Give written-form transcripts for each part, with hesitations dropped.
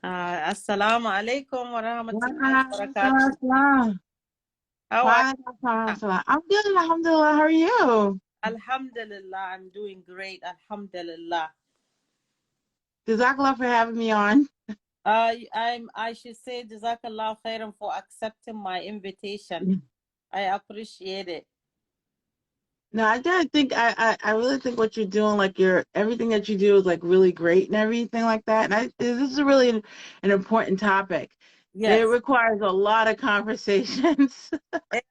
Assalamu alaikum wa rahmatullahi wa barakatuh. Waalaikumsalam. How are you? Waalaikumsalam. I'm good, alhamdulillah. How are you? Alhamdulillah, I'm doing great. Alhamdulillah. Jazakallah for having me on. I should say Jazakallah khairan for accepting my invitation. I appreciate it. No, I gotta think I really think what you're doing, like everything that you do is like really great and everything like that. And this is really an important topic. It Yes, requires a lot of conversations. it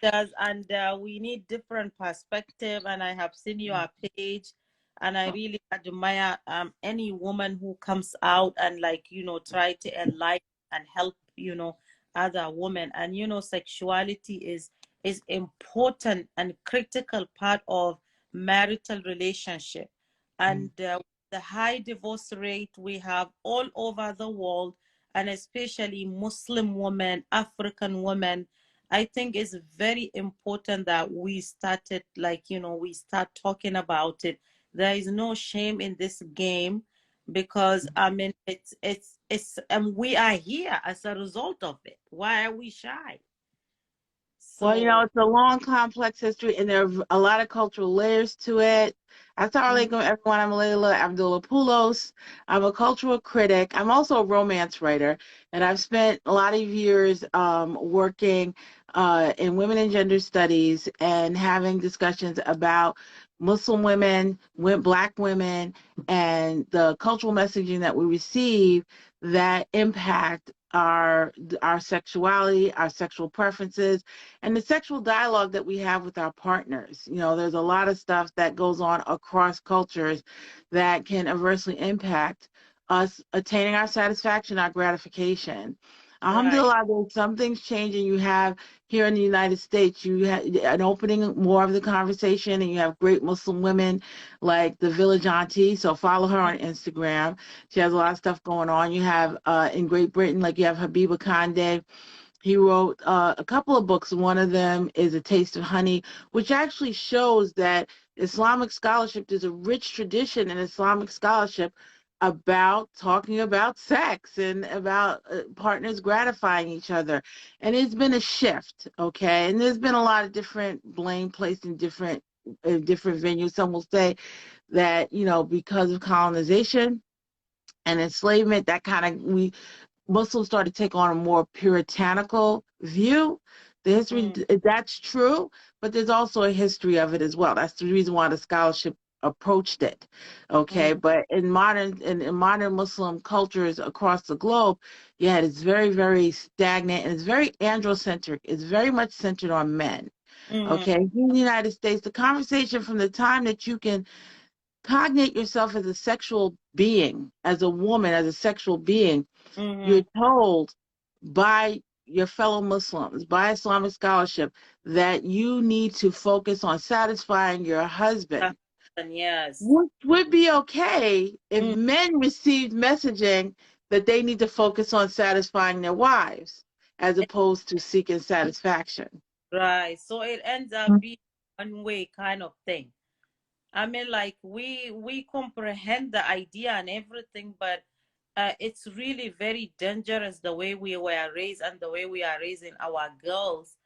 does, and we need different perspective. And I have seen your page, and I really admire any woman who comes out and try to enlighten and help other women. And sexuality is important and critical part of marital relationship. And the high divorce rate we have all over the world, and especially Muslim women, African women, I think it's very important that we started, we start talking about it. There is no shame in this game because I mean it's and we are here as a result of it. Why are we shy? Well, So it's a long, complex history, and there are a lot of cultural layers to it. Assalamu alaikum, everyone. I'm Layla Abdullah-Poulos. I'm a cultural critic. I'm also a romance writer, and I've spent a lot of years working in women and gender studies and having discussions about Muslim women, Black women, and the cultural messaging that we receive that impact our sexuality, our sexual preferences, and the sexual dialogue that we have with our partners. There's a lot of stuff that goes on across cultures that can adversely impact us attaining our satisfaction, our gratification. right. Alhamdulillah, there's some things changing. You have here in the United States, you have an opening more of the conversation, and you have great Muslim women like the Village Auntie. So follow her on Instagram. She has a lot of stuff going on. You have in Great Britain, like you have Habiba Kande. He wrote a couple of books. One of them is A Taste of Honey, which actually shows that Islamic scholarship, there's a rich tradition in Islamic scholarship about talking about sex and about partners gratifying each other. And it's been a shift, okay? And there's been a lot of different blame placed in different venues. Some will say that, because of colonization and enslavement, that kind of Muslims started to take on a more puritanical view. The history, that's true, but there's also a history of it as well. That's the reason why the scholarship approached it. Okay, but in modern Muslim cultures across the globe, yeah, it's very, very stagnant and it's very androcentric. It's very much centered on men. Okay, in the United States, the conversation from the time that you can cognate yourself as a sexual being, as a woman, as a sexual being, you're told by your fellow Muslims, by Islamic scholarship, that you need to focus on satisfying your husband. Yes. Which would be okay if men received messaging that they need to focus on satisfying their wives as opposed to seeking satisfaction. Right. So it ends up being one way kind of thing. I mean, like we comprehend the idea and everything, but it's really very dangerous the way we were raised and the way we are raising our girls.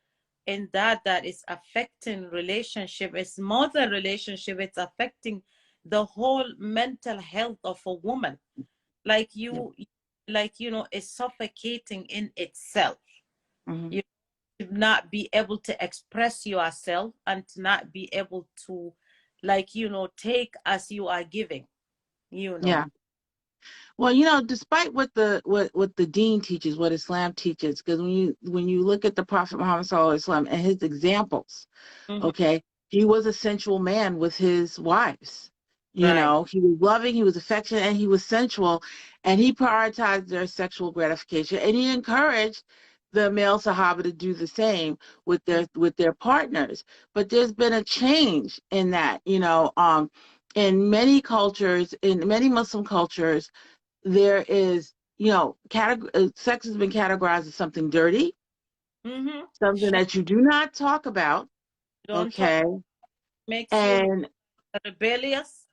In that is affecting relationship. It's more than relationship. It's affecting the whole mental health of a woman. Like it's suffocating in itself. You to not be able to express yourself and to not be able to take as you are giving. Yeah. Well, despite what the Deen teaches, what Islam teaches, because when you look at the Prophet Muhammad Sallallahu Alaihi Wasallam and his examples, okay, he was a sensual man with his wives. Right. He was loving, he was affectionate, and he was sensual, and he prioritized their sexual gratification, and he encouraged the male Sahaba to do the same with their partners. But there's been a change in that, in many cultures, in many Muslim cultures, there is, sex has been categorized as something dirty, something Sure. that you do not talk about, Don't talk. okay? Makes you And rebellious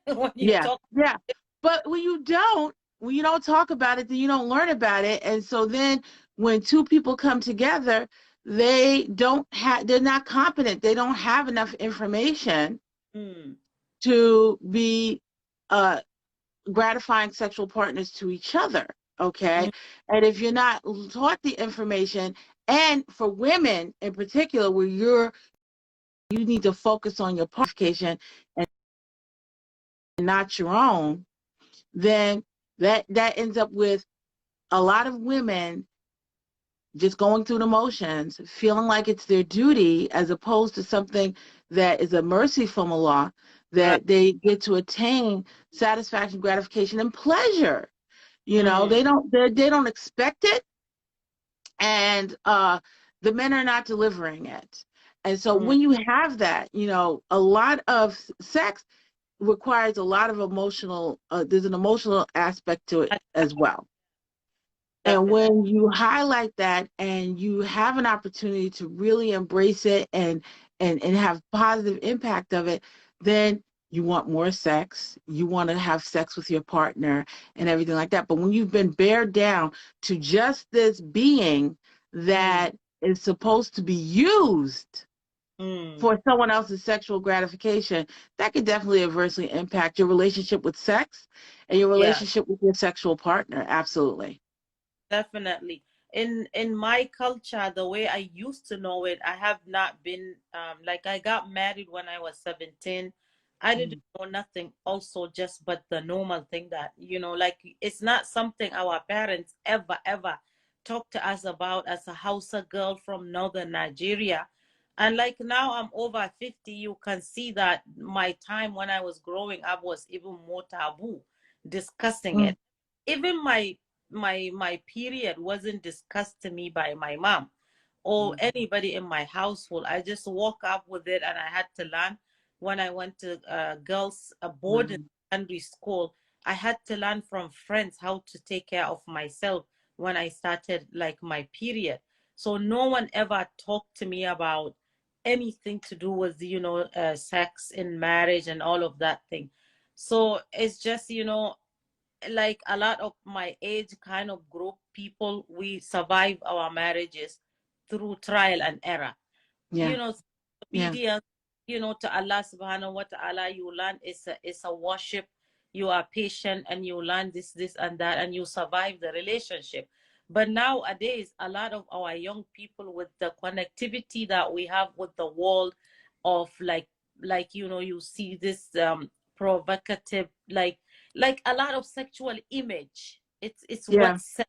when you yeah, talk. yeah. But when you don't, when you don't talk about it, then you don't learn about it. And so then when two people come together, they're not competent. They don't have enough information Mm. to be uh, gratifying sexual partners to each other. Okay. Mm. And if you're not taught the information, and for women in particular, where you need to focus on your qualification and not your own, then that ends up with a lot of women just going through the motions, feeling like it's their duty, as opposed to something that is a mercy from Allah, Right. that they get to attain satisfaction, gratification, and pleasure. You know, Mm. they don't expect it, and the men are not delivering it. And so Mm. when you have that, a lot of sex requires a lot of emotional. There's an emotional aspect to it as well. And Definitely. when you highlight that and you have an opportunity to really embrace it and have positive impact of it, then you want more sex. You want to have sex with your partner and everything like that. But when you've been bared down to just this being Mm. that is supposed to be used Mm. for someone else's sexual gratification, that could definitely adversely impact your relationship with sex and your Yeah. relationship with your sexual partner. Absolutely. Definitely. In my culture, the way I used to know it, I have not been like I got married when I was 17. I didn't Mm. know nothing also just but the normal thing that, like it's not something our parents ever talked to us about as a Hausa girl from northern Nigeria. And like now I'm over 50, you can see that my time when I was growing up was even more taboo discussing Mm. it. Even my period wasn't discussed to me by my mom or Mm. anybody in my household. I just woke up with it, and I had to learn when I went to girls boarding Mm. secondary school. I had to learn from friends how to take care of myself when I started like my period. So no one ever talked to me about anything to do with sex in marriage and all of that thing. So it's just like a lot of my age kind of group people, we survive our marriages through trial and error. Yeah. Yeah. Obedience, to Allah subhanahu wa ta'ala. You learn it's a worship. You are patient and you learn this and that, and you survive the relationship. But nowadays, a lot of our young people, with the connectivity that we have with the world of you see this provocative, like a lot of sexual image. It's Yeah. what's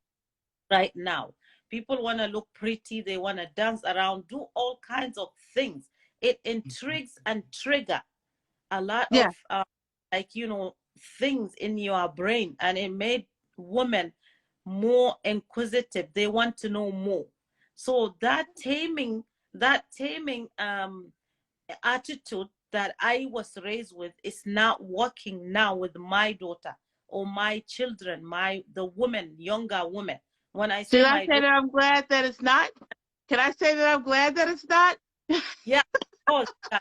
right now. People want to look pretty, they want to dance around, do all kinds of things. It intrigues and trigger a lot Yeah. of things in your brain, and it made women more inquisitive. They want to know more. So that taming attitude that I was raised with is not working now with my daughter or my children, the women, younger women. When I say Should I my say daughter, that I'm glad that it's not? Can I say that I'm glad that it's not? yeah, oh, yeah,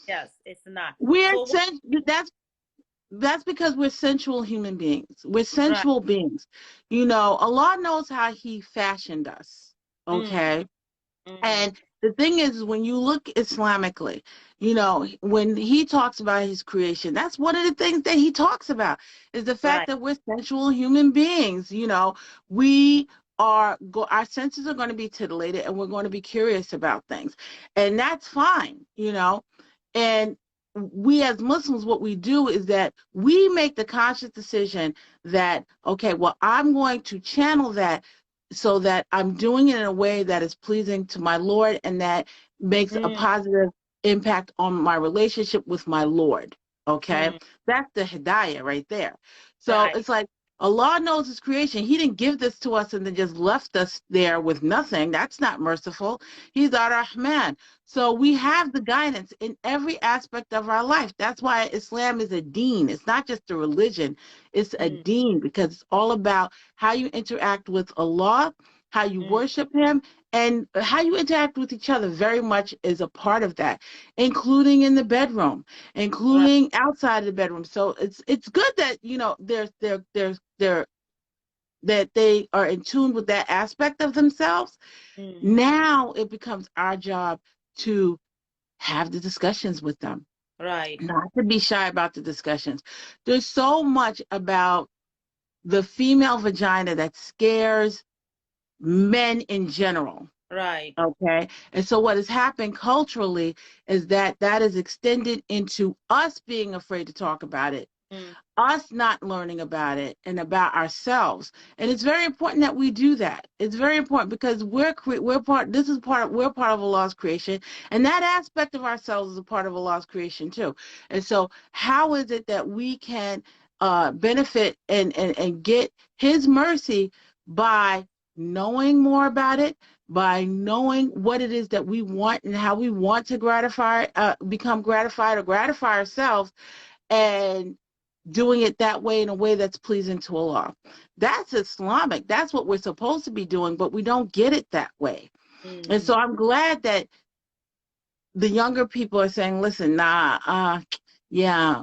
yes, it's not. We're So what? sen- that's because we're sensual human beings. We're Right. sensual beings. Allah knows how He fashioned us. Mm, Okay. mm, And the thing is, when you look Islamically, when He talks about His creation, that's one of the things that He talks about is the fact right. that we're sensual human beings. We our senses are going to be titillated and we're going to be curious about things. And that's fine. And we as Muslims, what we do is that we make the conscious decision that, okay, well, I'm going to channel that so that I'm doing it in a way that is pleasing to my Lord and that makes a Mm, positive impact on my relationship with my Lord. Okay. mm, That's the hidayah right there. So right. it's like Allah knows His creation. He didn't give this to us and then just left us there with nothing. That's not merciful. He's Ar-Rahman. So we have the guidance in every aspect of our life. That's why Islam is a deen. It's not just a religion, it's a Mm, deen because it's all about how you interact with Allah, how you mm, worship Him, And how you interact with each other very much is a part of that, including in the bedroom, Right. including outside of the bedroom. So it's good that, you know, they're that they are in tune with that aspect of themselves. Mm-hmm. Now it becomes our job to have the discussions with them, Right. not to be shy about the discussions. There's so much about the female vagina that scares men in general. Right. Okay. And so what has happened culturally is that that is extended into us being afraid to talk about it, Mm. us not learning about it and about ourselves. And it's very important that we do that. It's very important because we're part, this is part of, we're part of Allah's creation, and that aspect of ourselves is a part of Allah's creation too. And so how is it that we can benefit and get his mercy by knowing more about it, by knowing what it is that we want and how we want to gratify, become gratified or gratify ourselves, and doing it that way in a way that's pleasing to Allah. That's Islamic. That's what we're supposed to be doing, but we don't get it that way. And Mm-hmm. so I'm glad that the younger people are saying, listen, nah, yeah,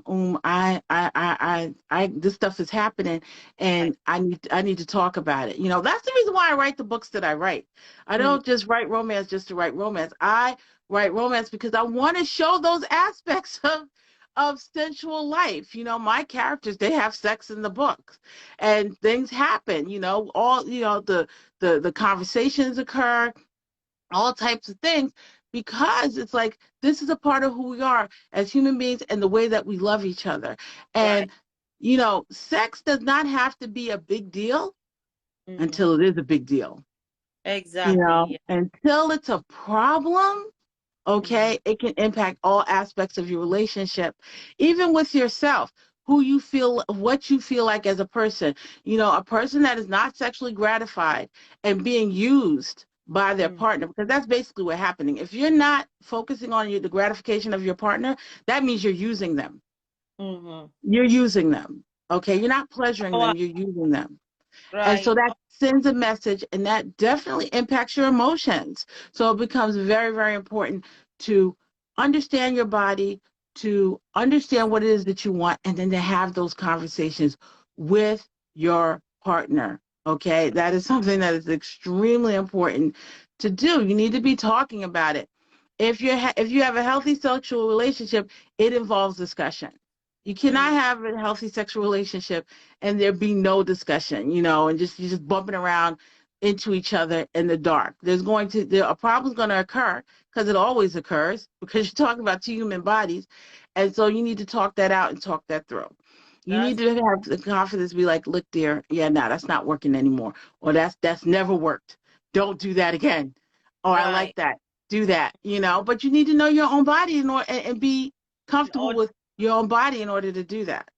this stuff is happening, Right. and I need to talk about it. You know, that's the reason why I write the books that I write. I Mm. don't just write romance just to write romance. I write romance because I want to show those aspects of sensual life. You know, my characters, they have sex in the books, and things happen. You know, all, you know, the conversations occur, all types of things, because it's like this is a part of who we are as human beings and the way that we love each other. Right. And you know, sex does not have to be a big deal Mm-hmm. until it is a big deal. You Exactly. know, Yeah. until it's a problem, Mm-hmm. okay, it can impact all aspects of your relationship, even with yourself, who you feel, what you feel like as a person. You know, a person that is not sexually gratified and being used by their Mm-hmm. partner, because that's basically what's happening. If you're not focusing on the gratification of your partner, that means you're using them. Mm-hmm. You're using them. Okay, you're not pleasuring Our, them, you're using them. And so right. that sends a message, and that definitely impacts your emotions. So it becomes very, very important to understand your body, to understand what it is that you want, and then to have those conversations with your partner. Okay, that is something that is extremely important to do. You need to be talking about it. If you have a healthy sexual relationship, it involves discussion. You cannot Mm. have a healthy sexual relationship and there be no discussion, you know, and just you're just bumping around into each other in the dark. A problem's going to occur, because it always occurs, because you're talking about two human bodies, and so you need to talk that out and talk that through. You need That's to have the confidence to be like, look, dear, yeah, no, that's not working anymore, or that's never worked. Don't do that again, or I like right. that. Do that, you know. But you need to know your own body in order, and be In comfortable order, with your own body in order to do that.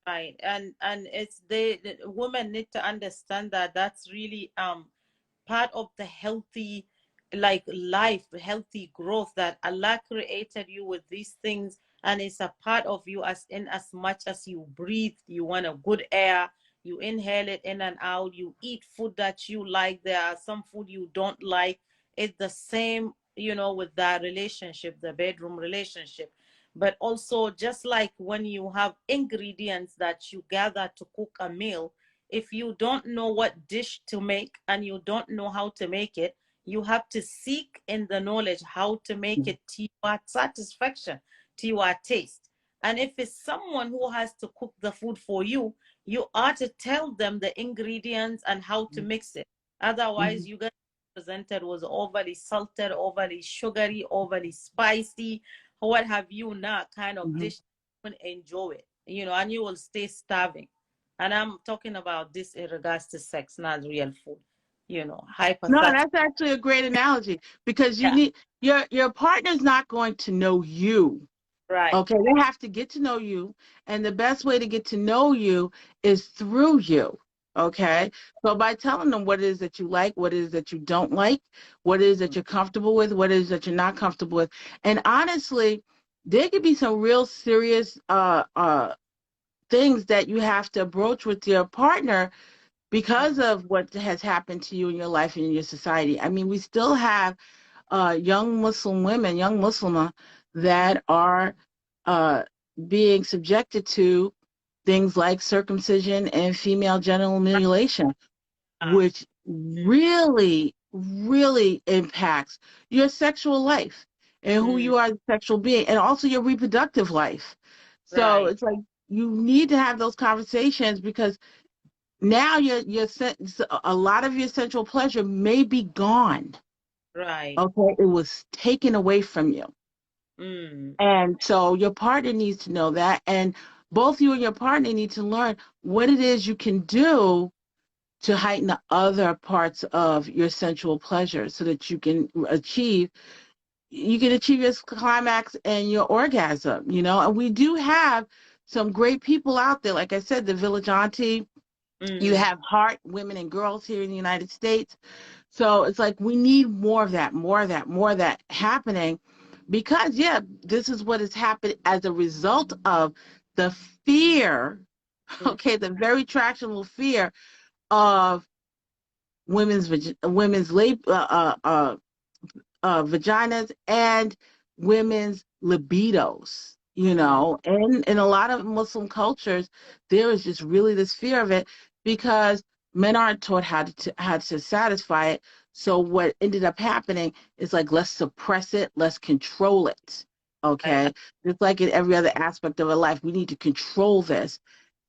right. And it's the women need to understand that that's really part of the healthy like life, healthy growth, that Allah created you with these things, and it's a part of you. As in as much as you breathe, you want a good air, you inhale it in and out, you eat food that you like, there are some food you don't like. It's the same, with that relationship, the bedroom relationship. But also, just like when you have ingredients that you gather to cook a meal, if you don't know what dish to make and you don't know how to make it, you have to seek in the knowledge how to make it to your satisfaction, to your taste. And if it's someone who has to cook the food for you, you ought to tell them the ingredients and how to mix it. Otherwise, Mhm. you get presented was overly salted, overly sugary, overly spicy, what have you not, kind of Mhm. dish. You won't enjoy it, and you will stay starving. And I'm talking about this in regards to sex, not real food. No, Hypothetical. that's actually a great analogy, because you Yeah, need your partner's not going to know you. right. Okay, they have to get to know you, and the best way to get to know you is through you. Ex- Okay, so by telling them what it is that you like, what it is that you don't like, what it is that you're comfortable with, what it is that you're not comfortable with, and honestly, there could be some real serious things that you have to broach with your partner because of what has happened to you in your life and in your society. I mean, we still have young Muslim women, young Muslimah, that are uh, being subjected to things like circumcision and female genital mutilation, Yeah. which really, really impacts your sexual life and who Mm, you are as a sexual being, and also your reproductive life. So right, it's like you need to have those conversations, because now a lot of your sensual pleasure may be gone. right. Okay, it was taken away from you. Mm, And so your partner needs to know that. And both you and your partner need to learn what it is you can do to heighten the other parts of your sensual pleasure, so that you can achieve your climax and your orgasm, and we do have some great people out there. Like I said, the Village Auntie, you mm, have Heart Women and Girls here in the United States. So it's like we need more of that, more of that, more of that happening, because, yeah, this is what has happened as a result of the fear, mm, okay, the very tractional fear of women's vaginas and women's libidos, mm, and in a lot of Muslim cultures, there is just really this fear of it, because men aren't taught how to satisfy it. So what ended up happening is, like, let's suppress it, let's control it. right, Okay, just like in every other aspect of our life, we need to control this,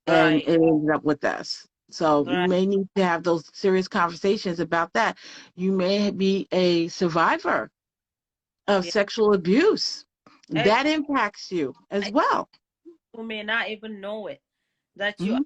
and right, it ended up with us. So you right. may need to have those serious conversations about that. You may be a survivor of Yeah. sexual abuse. That impacts you as well. You may not even know it, that you Hmm.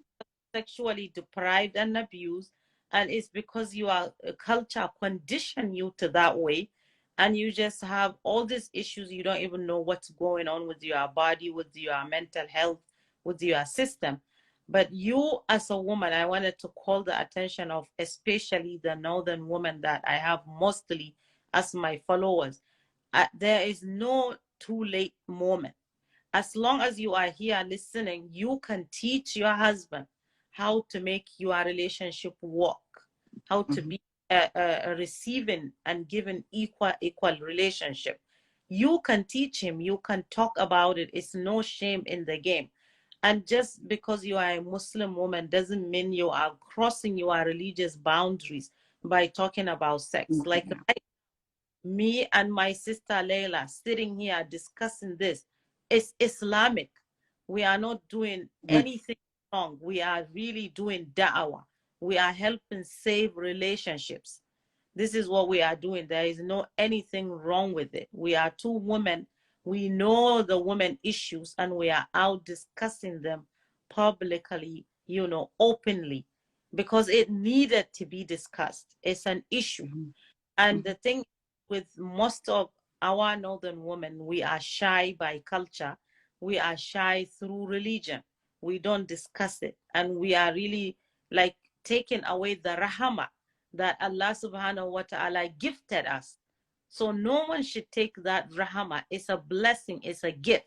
sexually deprived and abused, and it's because you are culture condition you to that way, and you just have all these issues. You don't even know what's going on with your body, with your mental health, with your system. But you as a woman, I wanted to call the attention of especially the northern women that I have mostly as my followers. There is no too late moment. As long as you are here listening, you can teach your husband how to make your relationship work, how to Hmm. be a receiving and giving equal relationship. You can teach him, you can talk about it. It's no shame in the game. And just because you are a Muslim woman doesn't mean you are crossing your religious boundaries by talking about sex. Like me and my sister Layla sitting here discussing this, is Islamic. We are not doing anything wrong. We are really doing da'wah. We are helping save relationships. This is what we are doing. There is no anything wrong with it. We are two women. We know the women issues, and we are out discussing them publicly, openly, because it needed to be discussed. It's an issue. And the thing with most of our northern women, we are shy by culture. We are shy through religion. We don't discuss it. And we are really like taking away the rahmah that Allah subhanahu wa ta'ala gifted us. So no one should take that rahmah. It's a blessing, it's a gift.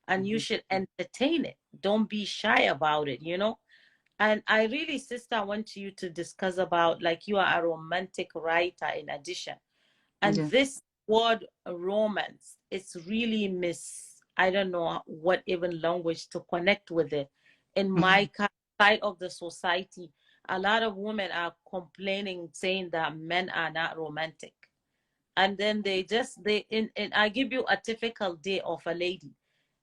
And you should entertain it. Don't be shy about it. And I really, sister, want you to discuss about, like, you are a romantic writer in addition. And Yeah. this word romance, it's really I don't know what even language to connect with it. In my side of the society, a lot of women are complaining, saying that men are not romantic. And then and I give you a typical day of a lady.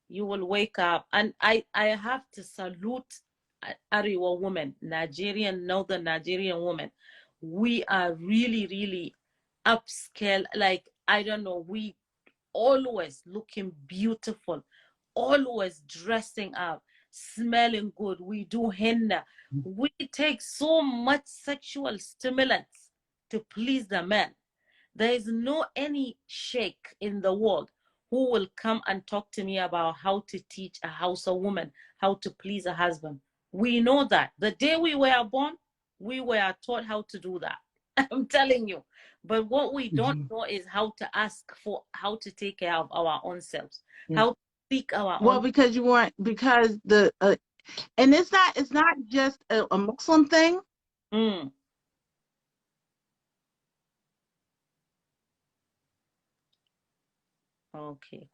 You will wake up, and I have to salute Ariwa woman, Nigerian, northern Nigerian woman. We are really, really upscale. Like, I don't know, we always looking beautiful, always dressing up, smelling good. We do henna. We take so much sexual stimulants to please the man. There is no any sheikh in the world who will come and talk to me about how to teach a Hausa woman how to please a husband. We know that. The day we were born, we were taught how to do that. I'm telling you. But what we don't Mhm. know is how to ask for, how to take care of our own selves, Yeah. how to seek our Well, own. because you weren't, because and it's not just a Muslim thing. Mm. Okay.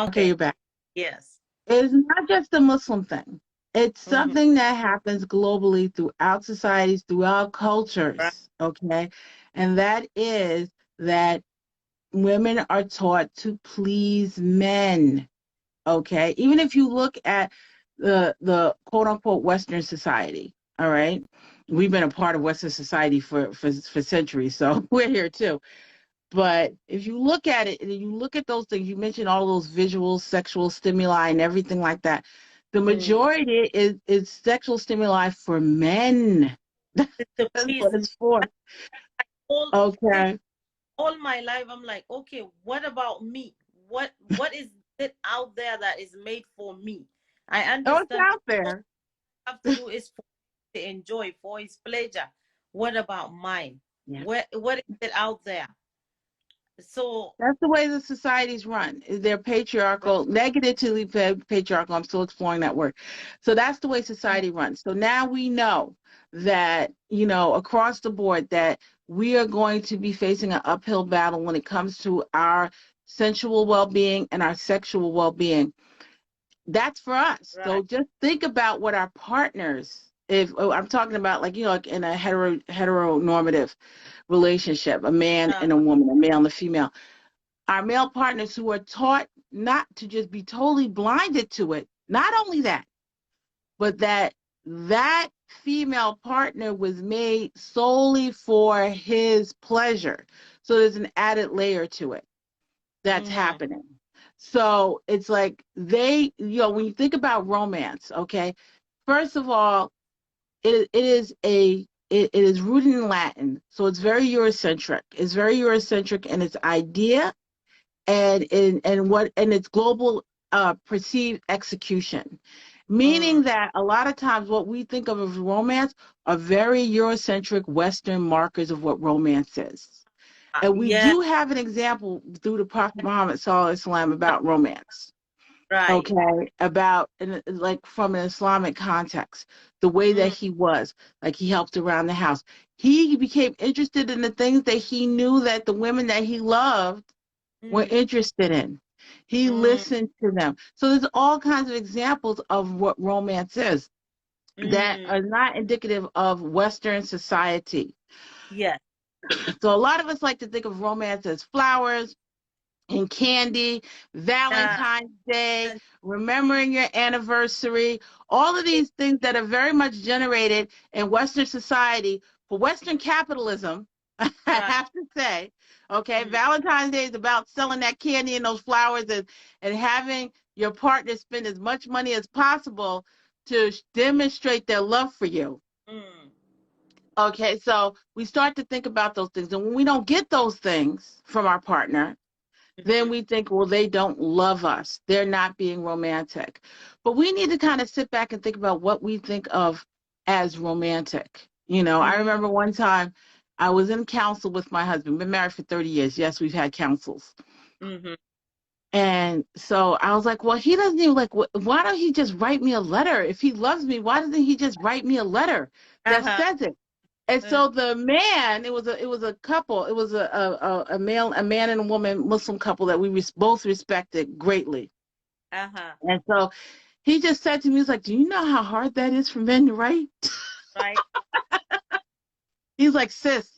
Okay, Okay. you're back. Yes. It's not just a Muslim thing. It's Mm-hmm. something that happens globally throughout societies, throughout Right. cultures, okay? And that is that women are taught to please men, okay? Even if you look at the quote unquote Western society, all right? We've been a part of Western society for centuries, so we're here too. But if you look at it and you look at those things, you mentioned all those visual, sexual stimuli and everything like that. The Mm. majority is sexual stimuli for men. It's a That's please. what it's for. All since Okay. all my life, I'm like, okay, what about me? What is it out there that is made for me? I Oh, it's understand out all there. I have to do is for to enjoy, for his pleasure. What about mine? Yeah. What is it out there? So That's the way the societies run. They're patriarchal, negatively patriarchal. I'm still exploring that word. So that's the way society runs. So now we know that, across the board, that we are going to be facing an uphill battle when it comes to our sensual well-being and our sexual well-being. That's for us. right. So just think about what our partners, if I'm talking about, like in a heteronormative relationship, a man and a Uh-huh. woman, a male and a female, our male partners who are taught not to just be totally blinded to it. Not only that, but that female partner was made solely for his pleasure. So there's an added layer to it that's Mm-hmm. happening. So it's like when you think about romance, okay, first of all, it is rooted in Latin, so it's very Eurocentric. It's very Eurocentric in its idea and its global perceived execution, Mm. meaning that a lot of times what we think of as romance are very Eurocentric Western markers of what romance is. And we Yeah. do have an example through the Prophet Muhammad Sallallahu Alaihi Wasallam about romance. Right. Okay, like from an Islamic context, the way that Mm. he was, like he helped around the house. He became interested in the things that he knew that the women that he loved were Mm. interested in. He Mm. listened to them. So there's all kinds of examples of what romance is that Mm. are not indicative of Western society. Yes. So a lot of us like to think of romance as flowers and candy, Yeah. Valentine's Day, remembering your anniversary, all of these things that are very much generated in Western society for Western capitalism, I Right. have to say. Okay, Mm. Valentine's Day is about selling that candy and those flowers and having your partner spend as much money as possible to demonstrate their love for you. Mm. Okay, so we start to think about those things. And when we don't get those things from our partner, then Mhm. we think, well, they don't love us. They're not being romantic. But we need to kind of sit back and think about what we think of as romantic. I Mm. remember one time I was in council with my husband. Been married for 30 years. Yes, we've had councils. Mhm. And so I was like, well, he doesn't even like, why don't he just write me a letter? If he loves me, why doesn't he just write me a letter that Uh-huh. says it? And Uh, so the man, it was a couple, it was a man and a woman Muslim couple that we both respected greatly. uh-huh. And so he just said to me, he was like, "Do you know how hard that is for men to write?" Right. He's like, sis,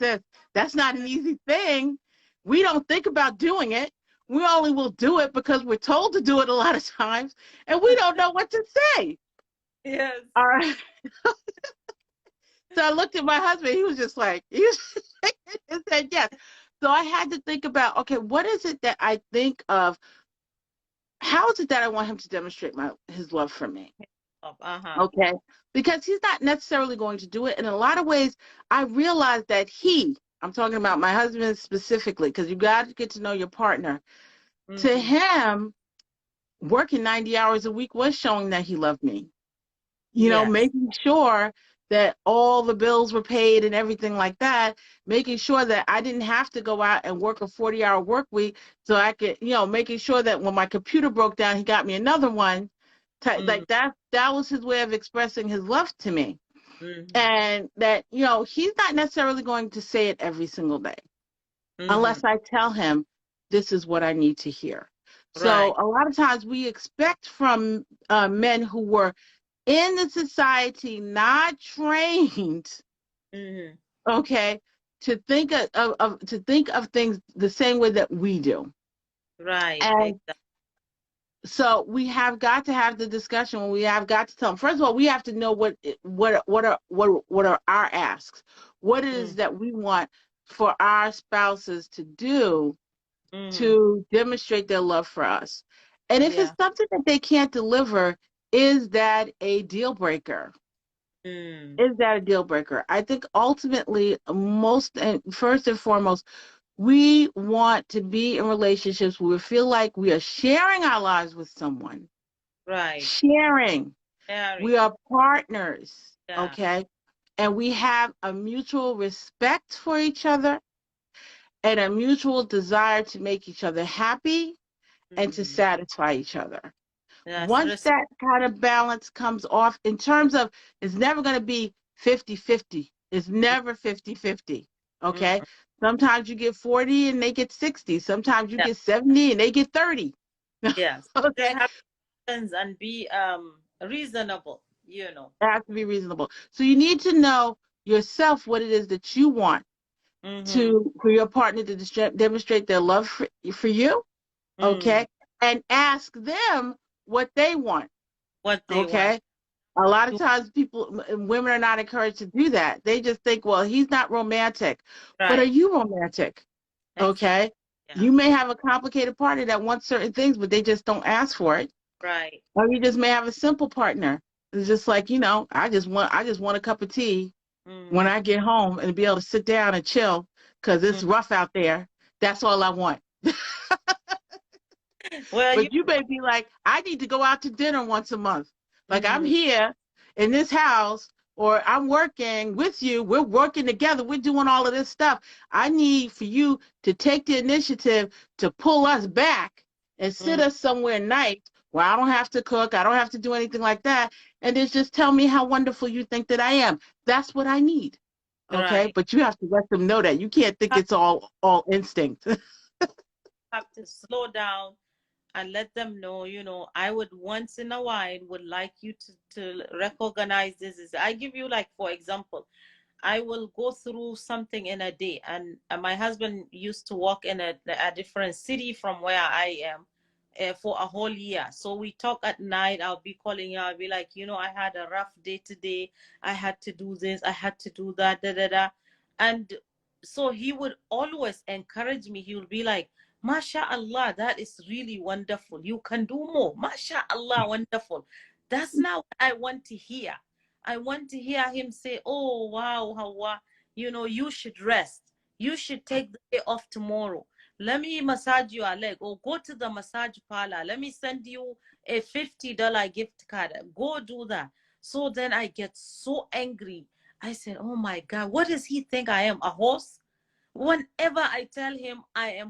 that's not an easy thing. We don't think about doing it. We only will do it because we're told to do it a lot of times, and we don't know what to say. Yes. All right. So I looked at my husband. He was just like, he said yes. So I had to think about, okay, what is it that I think of? How is it that I want him to demonstrate his love for me? Uh-huh. Okay. Because he's not necessarily going to do it. And in a lot of ways, I realized that I'm talking about my husband specifically, because you got to get to know your partner. To Mhm. him, working 90 hours a week was showing that he loved me. Yes. Making sure that all the bills were paid and everything like that, making sure that I didn't have to go out and work a 40-hour work week so I could, making sure that when my computer broke down, he got me another one. Mm. Like that was his way of expressing his love to me. Mm-hmm. And that, you know, he's not necessarily going to say it every single day Mm-hmm. unless I tell him this is what I need to hear. So Right. a lot of times we expect from men who were in the society not trained, Mm-hmm. okay, to think to think of things the same way that we do. Right. And Exactly. so we have got to have the discussion. We have got to tell them. First of all, we have to know what are our asks, what it Mm-hmm. is that we want for our spouses to do Mm-hmm. to demonstrate their love for us. And if it's Yeah. something that they can't deliver, is that a deal breaker? Mm. Is that a deal breaker? I think ultimately, most and first and foremost, we want to be in relationships where we feel like we are sharing our lives with someone. Right. Sharing. We Sharing. are partners, Yeah. okay? And we have a mutual respect for each other and a mutual desire to make each other happy and to Mm. satisfy each other. Yes. Once that kind of balance comes off, in terms of it's never going to be 50-50. It's never 50-50. Okay. Mm. Sometimes you get 40 and they get 60. Sometimes you Yeah. get 70 and they get 30. Yes. Just Okay. have patience and be reasonable, you know. It has to be reasonable. So you need to know yourself what it is that you want Mm-hmm. to for your partner to demonstrate their love for you. Mm. Okay. And ask them what they want. What they want. Okay. A lot of times women are not encouraged to do that. They just think, well, he's not romantic. But are Right. you romantic? Exactly. Okay. Yeah. You may have a complicated partner that wants certain things, but they just don't ask for it. Right. Or you just may have a simple partner. It's just like, you know, I just want a cup of tea when Mm-hmm. I get home and be able to sit down and chill because it's rough out there. That's all I want. Well, you. But you may be like, I need to go out to dinner once a month. Like I'm Mm-hmm. here in this house, or I'm working with you. We're working together. We're doing all of this stuff. I need for you to take the initiative to pull us back and sit Mm. us somewhere nice where I don't have to cook. I don't have to do anything like that. And just tell me how wonderful you think that I am. That's what I need. Okay. Right. But you have to let them know that you can't think Have, it's all instinct. have to slow down and let them know, you know, I would once in a while would like you to recognize this. Is I give you like for example, I will go through something in a day. And my husband used to work in a different city from where I am for a whole year. So we talk at night. I'll be calling you. I'll be like, you know, I had a rough day today. I had to do this. I had to do that. Da, da, da. And so he would always encourage me. He would be like, Masha Allah, that is really wonderful. You can do more. Masha Allah, wonderful. That's not what I want to hear. I want to hear him say, oh, wow, Hauwa, you know, you should rest. You should take the day off tomorrow. Let me massage your leg or go to the massage parlor. Let me send you a $50 gift card. Go do that. So then I get so angry. I said, oh my God, what does he think I am? A horse? Whenever I tell him I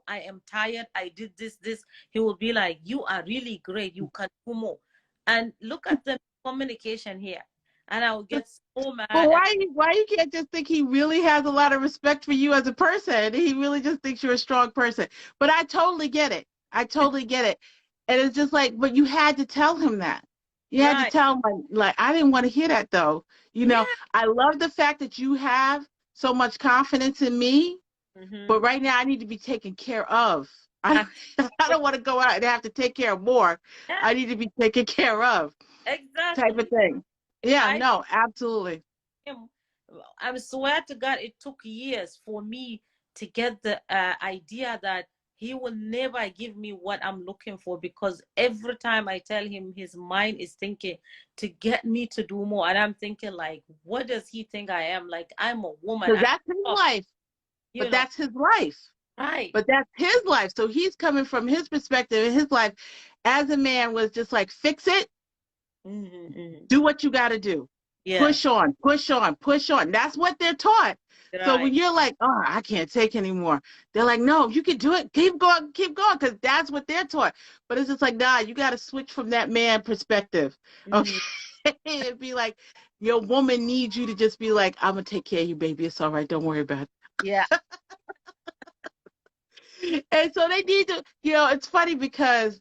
am tired, I did this, he will be like, you are really great, you can do more. And look at the communication here. And I will get so But mad. And why you can't just think he really has a lot of respect for you as a person? He really just thinks you're a strong person. But I totally get it. I totally get it. And it's just like, but you had to tell him that. You had to right. tell him like I didn't want to hear that though. You know, Yeah. I love the fact that you have so much confidence in me, Mm-hmm. but right now I need to be taken care of. I don't want to go out and have to take care of more. Yeah, I need to be taken care of, type of exactly. thing. Yeah, I no, absolutely. him. I swear to God, it took years for me to get the idea that he will never give me what I'm looking for, because every time I tell him, his mind is thinking to get me to do more. And I'm thinking, like, what does he think I am? Like, I'm a woman. Because that's his life. You But know, that's his life. right. But that's his life. So he's coming from his perspective in his life as a man was just like, fix it, Mm-hmm, mm-hmm. do what you got to do. Yes, Push on, push on, push on. That's what they're taught. So when right. you're like, oh, I can't take anymore, they're like, no, you can do it. Keep going, because that's what they're taught. But it's just like, nah, you got to switch from that man perspective. Okay. Mm-hmm. It'd be like your woman needs you to just be like, I'm gonna take care of you, baby. It's all right. Don't worry about Yeah. it. And so they need to, it's funny because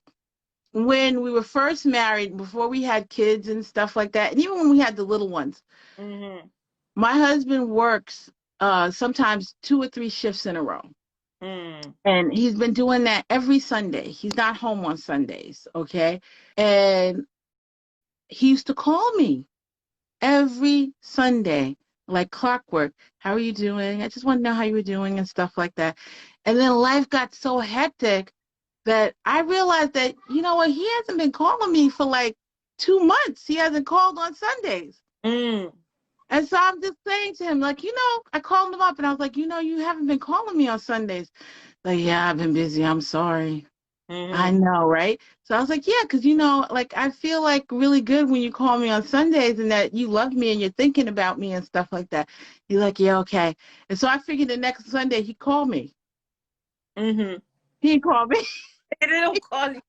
when we were first married, before we had kids and stuff like that, and even when we had the little ones, Mm-hmm. my husband works sometimes 2 or 3 shifts in a row. Mm. And he's been doing that every Sunday. He's not home on Sundays, okay? And he used to call me every Sunday, like clockwork. How are you doing? I just want to know how you were doing and stuff like that. And then life got so hectic that I realized that, you know what, he hasn't been calling me for like 2 months. He hasn't called on Sundays. Mm. And so I'm just saying to him, like, I called him up and I was like, you haven't been calling me on Sundays. Like, yeah, I've been busy. I'm sorry. I Mm-hmm. know, right? So I was like, yeah, because, like, I feel like really good when you call me on Sundays and that you love me and you're thinking about me and stuff like that. He's like, yeah, okay. And so I figured the next Sunday he called me. Mm-hmm. He called me. They don't call you.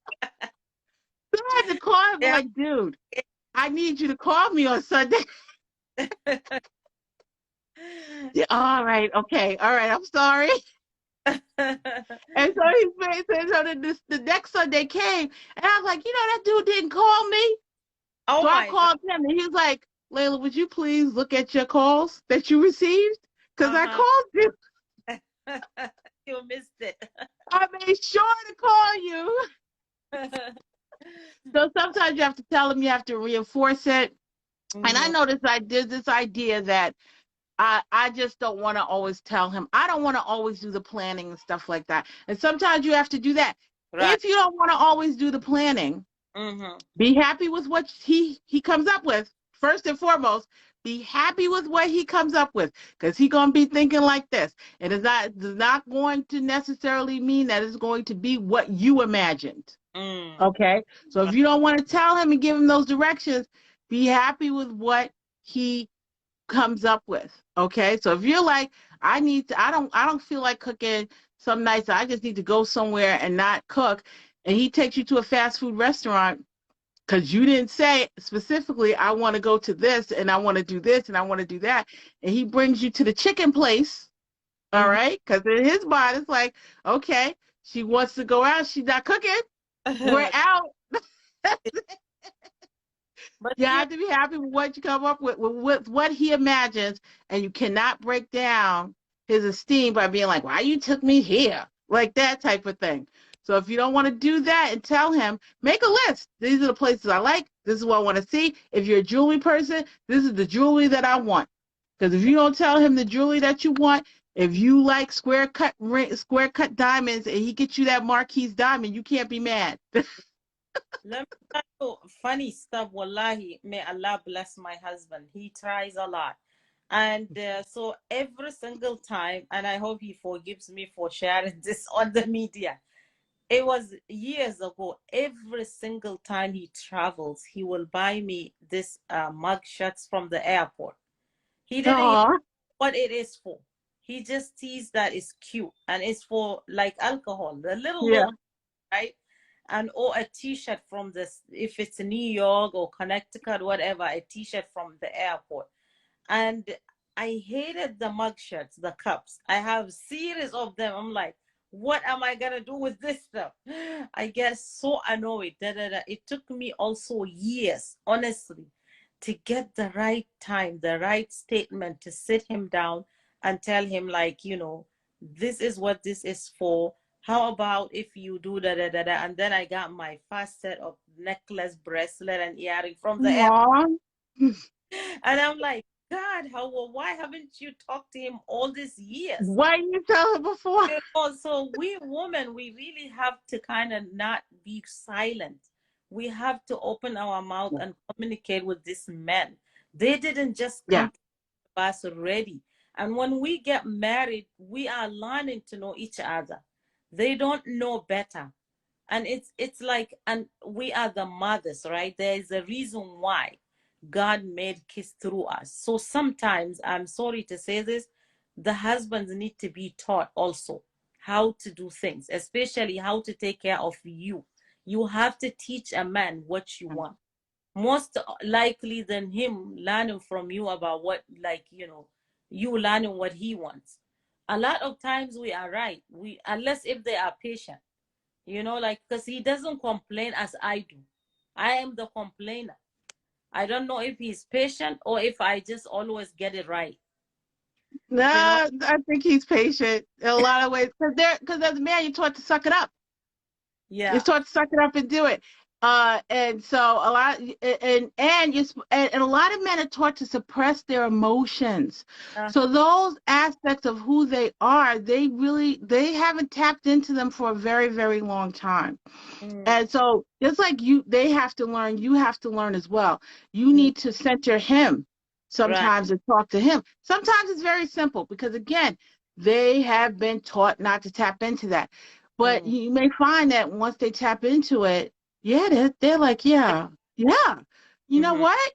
So I had to call him Yeah. like, dude, I need you to call me on Sunday. Yeah, all right, okay, all right, I'm sorry. And so he said, so the next Sunday came, and I was like, that dude didn't call me. Oh So I my God. called him, and he was like, Layla, would you please look at your calls that you received? Because I Uh-huh. called you. You missed it. I made sure to call you. So sometimes you have to tell them, you have to reinforce it. And I Mm-hmm. noticed there's this idea that I just don't want to always tell him. I don't want to always do the planning and stuff like that. And sometimes you have to do that. Right. If you don't want to always do the planning, Mm-hmm. be happy with what he comes up with. First and foremost, be happy with what he comes up with, because he's gonna be thinking like this. It is not going to necessarily mean that it's going to be what you imagined. Mm. Okay. So if you don't want to tell him and give him those directions, be happy with what he comes up with. Okay. So if you're like, I don't feel like cooking some nights, I just need to go somewhere and not cook, and he takes you to a fast food restaurant because you didn't say specifically, I want to go to this and I want to do this and I want to do that. And he brings you to the chicken place. All Mm-hmm. right. Because in his mind, it's like, okay, she wants to go out. She's not cooking. We're out. But You you have to be happy with what you come up with what he imagines. And you cannot break down his esteem by being like, why you took me here? Like that type of thing. So if you don't want to do that and tell him, make a list. These are the places I like. This is what I want to see. If you're a jewelry person, this is the jewelry that I want. Because if you don't tell him the jewelry that you want, if you like square cut diamonds and he gets you that Marquise diamond, you can't be mad. let me tell you funny stuff. Wallahi, may Allah bless my husband. He tries a lot. And so every single time, and I hope he forgives me for sharing this on the media. It was years ago. Every single time he travels, he will buy me this mug shots from the airport. He didn't even Aw, know what it is for. He just sees that it's cute and it's for like alcohol, the yeah. little, right? And or a t-shirt from this, if it's New York or Connecticut, whatever, a t-shirt from the airport. And I hated the mug shirts, the cups. I have series of them. I'm like, what am I gonna do with this stuff? I get so annoyed. Da, da, da. It took me also years, honestly, to get the right time, the right statement to sit him down and tell him, like, this is what this is for. How about if you do da da da da? And then I got my first set of necklace, bracelet, and earring from the airport. Aw. And I'm like, God, why haven't you talked to him all these years? Why didn't you tell her before? So we women, we really have to kind of not be silent. We have to open our mouth and communicate with these men. They didn't just Yeah. come to us already. And when we get married, we are learning to know each other. They don't know better. And it's like, and we are the mothers, right? There is a reason why God made kids through us. So sometimes, I'm sorry to say this, the husbands need to be taught also how to do things, especially how to take care of you. You have to teach a man what you want. most likely than him learning from you about what, like, you learning what he wants. A lot of times we are right. Unless if they are patient, like, because he doesn't complain as I do. I am the complainer. I don't know if he's patient or if I just always get it right. No, You know? I think he's patient in a lot of ways. Because as a man, you're taught to suck it up. You're Yeah. taught to suck it up and do it. And so a lot, and a lot of men are taught to suppress their emotions. Uh, So those aspects of who they are, they haven't tapped into them for a very, very long time. mm, And so just like they have to learn, you have to learn as well. You mm, need to center him right. sometimes and talk to him. Sometimes it's very simple because again, they have been taught not to tap into that. But Mm, you may find that once they tap into it, yeah, they're like, yeah, you know mm-hmm. what?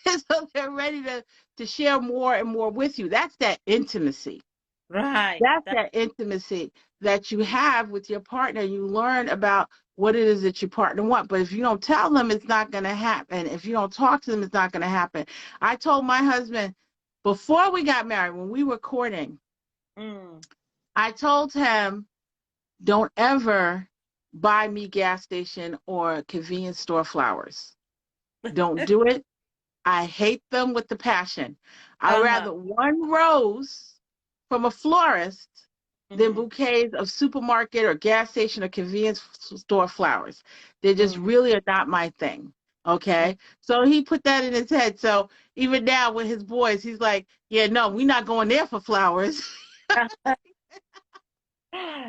So they're ready to share more and more with you. That's that intimacy. Right. That's that intimacy that you have with your partner. You learn about what it is that your partner wants. But if you don't tell them, it's not going to happen. If you don't talk to them, it's not going to happen. I told my husband before we got married, when we were courting, Mm. I told him, don't ever buy me gas station or convenience store flowers. Don't do it. I hate them with the passion. I'd Uh-huh. rather one rose from a florist than Mm-hmm. bouquets of supermarket or gas station or convenience store flowers. They just Mm-hmm. really are not my thing. Okay. So he put that in his head. So even now with his boys, he's like, yeah, no, we're not going there for flowers.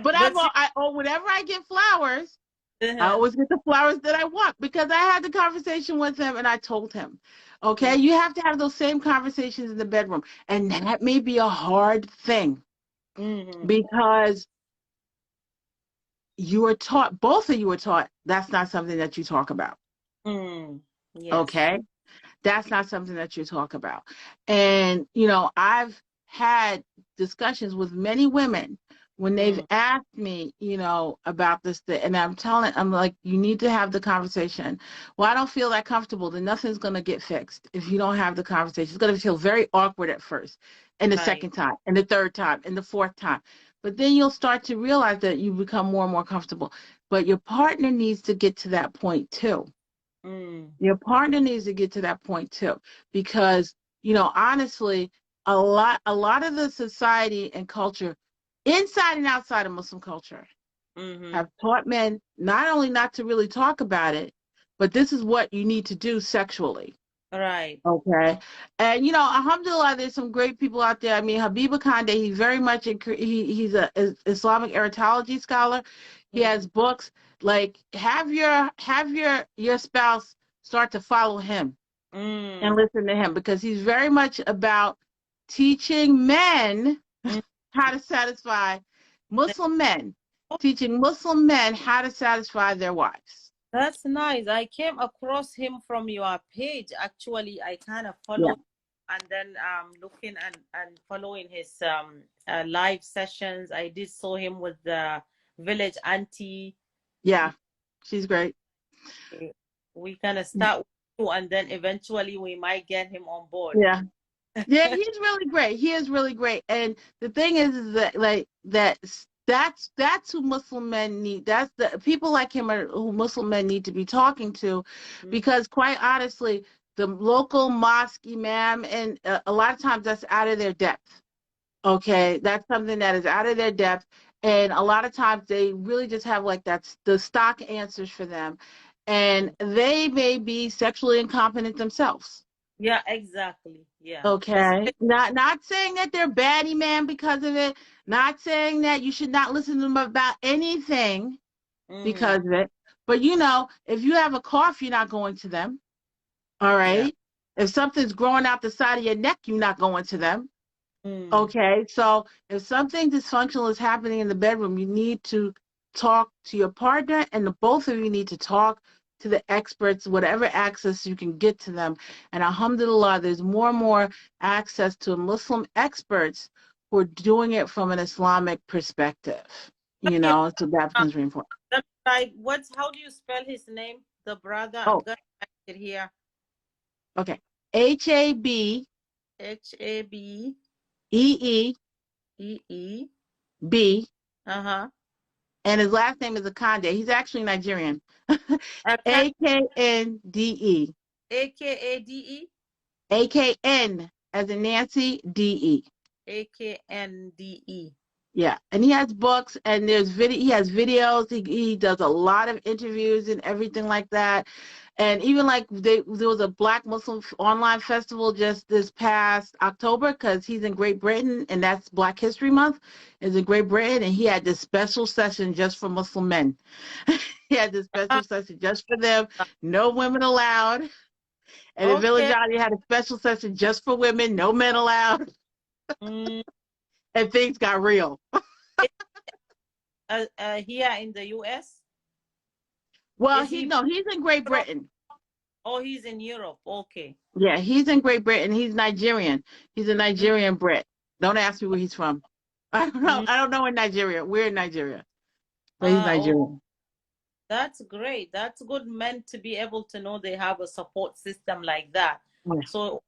But But see, whenever I get flowers, I uh-huh. always get the flowers that I want because I had the conversation with him and I told him, okay, Mm, you have to have those same conversations in the bedroom. And that may be a hard thing mm-hmm. because you were taught, both of you were taught, that's not something that you talk about. Mm. Yes. Okay. That's not something that you talk about. And, I've had discussions with many women when they've Mm. asked me, about this, and I'm like, you need to have the conversation. Well, I don't feel that comfortable. Then nothing's going to get fixed if you don't have the conversation. It's going to feel very awkward at first, and the Right. second time, and the third time, and the fourth time. But then you'll start to realize that you become more and more comfortable. But your partner needs to get to that point too. Mm. Your partner needs to get to that point too, because honestly, a lot of the society and culture, inside and outside of Muslim culture, Mm-hmm. have taught men not only not to really talk about it, but this is what you need to do sexually. Right. Okay. And alhamdulillah, there's some great people out there. I mean, Habiba Kande, he's very much he's a Islamic eritology scholar. He Mm-hmm. has books. Like have your spouse start to follow him and Mm. listen to him because he's very much about teaching men Mm. how to satisfy Muslim men, teaching Muslim men how to satisfy their wives. That's nice. I came across him from your page. Actually, I kind of Yeah. followed and then looking and following his live sessions. I did saw him with the village auntie. Yeah. She's great. We kind of start with you and then eventually we might get him on board. Yeah. Yeah, he's really great. He is really great. And the thing is that like that's who Muslim men need. That's the people like him are who Muslim men need to be talking to, Mm. because quite honestly, the local mosque imam and a lot of times that's out of their depth. Okay, that's something that is out of their depth. And a lot of times they really just have like that's the stock answers for them. And they may be sexually incompetent themselves. Yeah, exactly. Yeah. Okay. Not saying that they're baddie man because of it. Not saying that you should not listen to them about anything Mm-hmm. because of it. But if you have a cough, you're not going to them. All Yeah. right. If something's growing out the side of your neck, you're not going to them. Mm. Okay, so if something dysfunctional is happening in the bedroom, you need to talk to your partner, and the both of you need to talk to the experts, whatever access you can get to them. And alhamdulillah, there's more and more access to Muslim experts who are doing it from an Islamic perspective. Okay. So that becomes really important. Right. How do you spell his name? The brother. I'm Oh, gonna write it here. Okay. HABEE. HABEE. Uh-huh. And his last name is Akande. He's actually Nigerian. Aka AKNDE. AKADE. AKN as in Nancy, DE. AKNDE. Yeah, and he has books and there's video. He has videos. He does a lot of interviews and everything like that. And even like there was a Black Muslim online festival just this past October because he's in Great Britain and that's Black History Month is in Great Britain, and he had this special session just for Muslim men. He had this special session just for them, no women allowed. And in Village Okay. he had a special session just for women, no men allowed, Mm, and things got real. here in the US? Well, Is he he's in Great Europe? Britain. Oh, he's in Europe. Okay. Yeah, he's in Great Britain. He's Nigerian. He's a Mm, Nigerian Brit. Don't ask me where he's from. I don't know. mm. I don't know in Nigeria. We're in Nigeria, but he's Oh, Nigerian. that's great. That's good men to be able to know they have a support system like that. Yeah. So,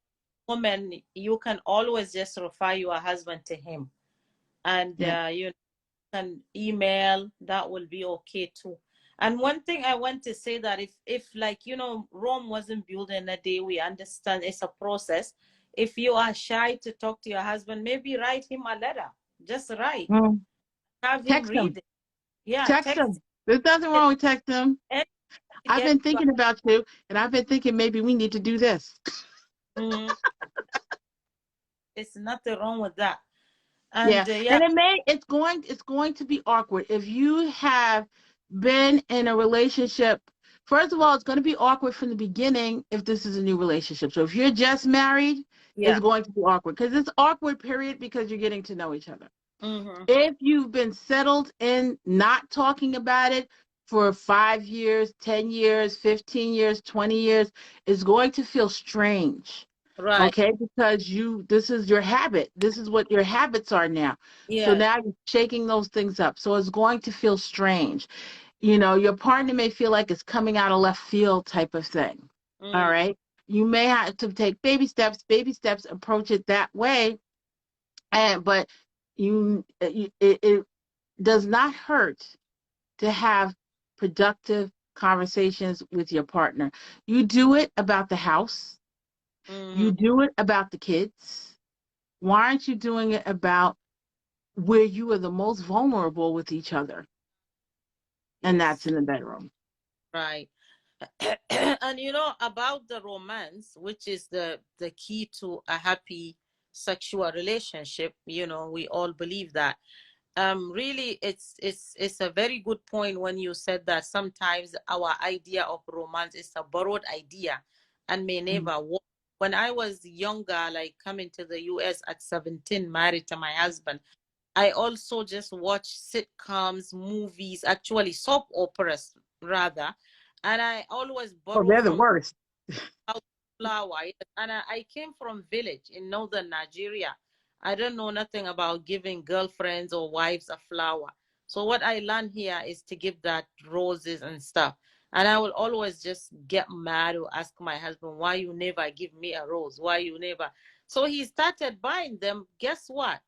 women, you can always just refer your husband to him, and Yeah. you can email. That will be okay too. And one thing I want to say that if like Rome wasn't built in a day, we understand it's a process. If you are shy to talk to your husband, maybe write him a letter. Just write. Mm. Have him Text read him. it. Yeah, Text text him. There's nothing it wrong with text him. and I've get been back. thinking about you, and I've been thinking maybe we need to do this. Mhm. It's nothing wrong with that. Yeah, And yeah, and it's going to be awkward if you have been in a relationship. First of all, it's going to be awkward from the beginning if this is a new relationship. So if you're just married, it's yeah. going to be awkward because it's awkward, period, because you're getting to know each other. Mm-hmm. If you've been settled in not talking about it for 5 years, 10 years, 15 years, 20 years, it's going to feel strange. Right. Okay, because this is your habit. This is what your habits are now. So Yes. now you're shaking those things up. So it's going to feel strange. Your partner may feel like it's coming out of left field type of thing. All Mm, right. You may have to take baby steps, approach it that way. But it does not hurt to have productive conversations with your partner. You do it about the house. You mm, do it about the kids. Why aren't you doing it about where you are the most vulnerable with each other? And that's yes. in the bedroom. Right. And about the romance, which is the key to a happy sexual relationship, we all believe that. Really, it's a very good point when you said that sometimes our idea of romance is a borrowed idea and may Mm. never work. When I was younger, like coming to the US at 17, married to my husband, I also just watch sitcoms, movies, actually soap operas rather, and I always Oh, borrow they're the from worst. House Flower. Yes. And I came from village in northern Nigeria. I don't know nothing about giving girlfriends or wives a flower. So what I learned here is to give that roses and stuff. And I will always just get mad or ask my husband, why you never give me a rose? Why you never? So he started buying them. Guess what?